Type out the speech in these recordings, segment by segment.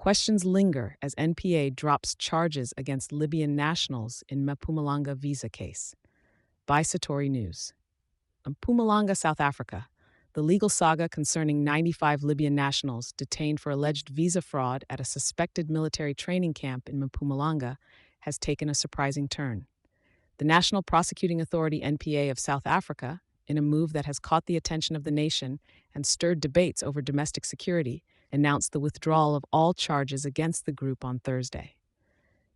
Questions linger as NPA drops charges against Libyan nationals in Mpumalanga visa case. By Satori News. Mpumalanga, South Africa. The legal saga concerning 95 Libyan nationals detained for alleged visa fraud at a suspected military training camp in Mpumalanga has taken a surprising turn. The National Prosecuting Authority (NPA) of South Africa, in a move that has caught the attention of the nation and stirred debates over domestic security, announced the withdrawal of all charges against the group on Thursday.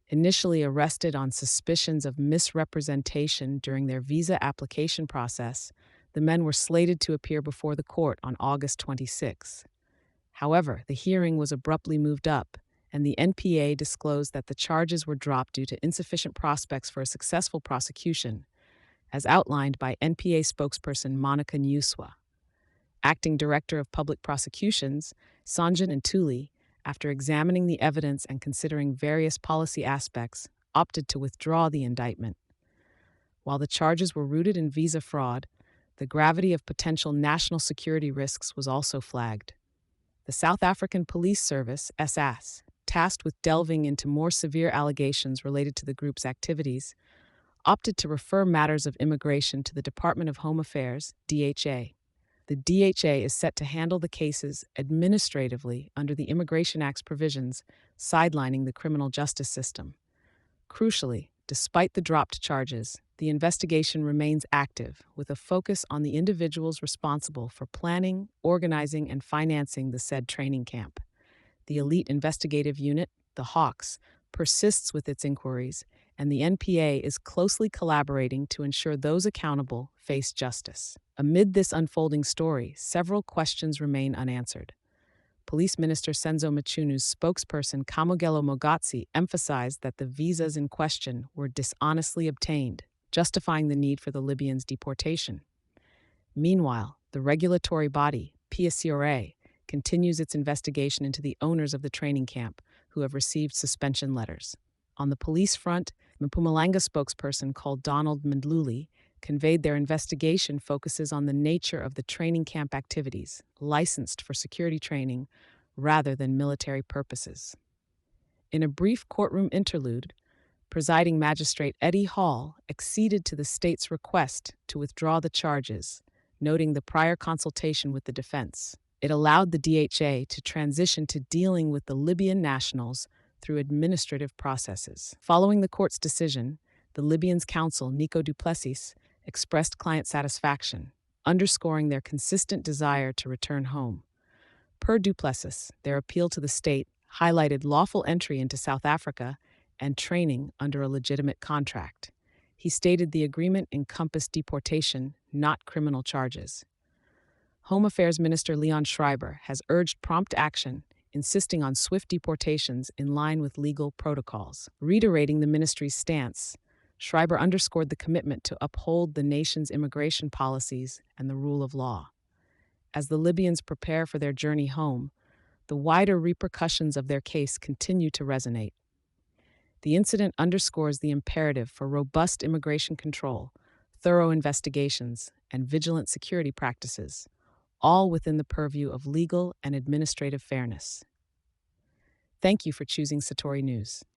Initially arrested on suspicions of misrepresentation during their visa application process, the men were slated to appear before the court on August 26. However, the hearing was abruptly moved up, and the NPA disclosed that the charges were dropped due to insufficient prospects for a successful prosecution, as outlined by NPA spokesperson Monica Nuswa. Acting Director of Public Prosecutions, Sanjan Ntuli, after examining the evidence and considering various policy aspects, opted to withdraw the indictment. While the charges were rooted in visa fraud, the gravity of potential national security risks was also flagged. The South African Police Service, SAPS, tasked with delving into more severe allegations related to the group's activities, opted to refer matters of immigration to the Department of Home Affairs, DHA. The DHA is set to handle the cases administratively under the Immigration Act's provisions, sidelining the criminal justice system. Crucially, despite the dropped charges, the investigation remains active, with a focus on the individuals responsible for planning, organizing, and financing the said training camp. The Elite Investigative Unit, the Hawks, persists with its inquiries, and the NPA is closely collaborating to ensure those accountable face justice. Amid this unfolding story, several questions remain unanswered. Police Minister Senzo Machunu's spokesperson Kamogelo Mogatsi emphasized that the visas in question were dishonestly obtained, justifying the need for the Libyans' deportation. Meanwhile, the regulatory body, PSCRA, continues its investigation into the owners of the training camp, who have received suspension letters. On the police front, Mpumalanga spokesperson called Donald Mndluli conveyed their investigation focuses on the nature of the training camp activities, licensed for security training rather than military purposes. In a brief courtroom interlude, presiding magistrate Eddie Hall acceded to the state's request to withdraw the charges, noting the prior consultation with the defense. It allowed the DHA to transition to dealing with the Libyan nationals through administrative processes. Following the court's decision, the Libyans' counsel, Nico Duplessis, expressed client satisfaction, underscoring their consistent desire to return home. Per Duplessis, their appeal to the state highlighted lawful entry into South Africa and training under a legitimate contract. He stated the agreement encompassed deportation, not criminal charges. Home Affairs Minister Leon Schreiber has urged prompt action, insisting on swift deportations in line with legal protocols. Reiterating the ministry's stance, Schreiber underscored the commitment to uphold the nation's immigration policies and the rule of law. As the Libyans prepare for their journey home, the wider repercussions of their case continue to resonate. The incident underscores the imperative for robust immigration control, thorough investigations, and vigilant security practices, all within the purview of legal and administrative fairness. Thank you for choosing Satori News.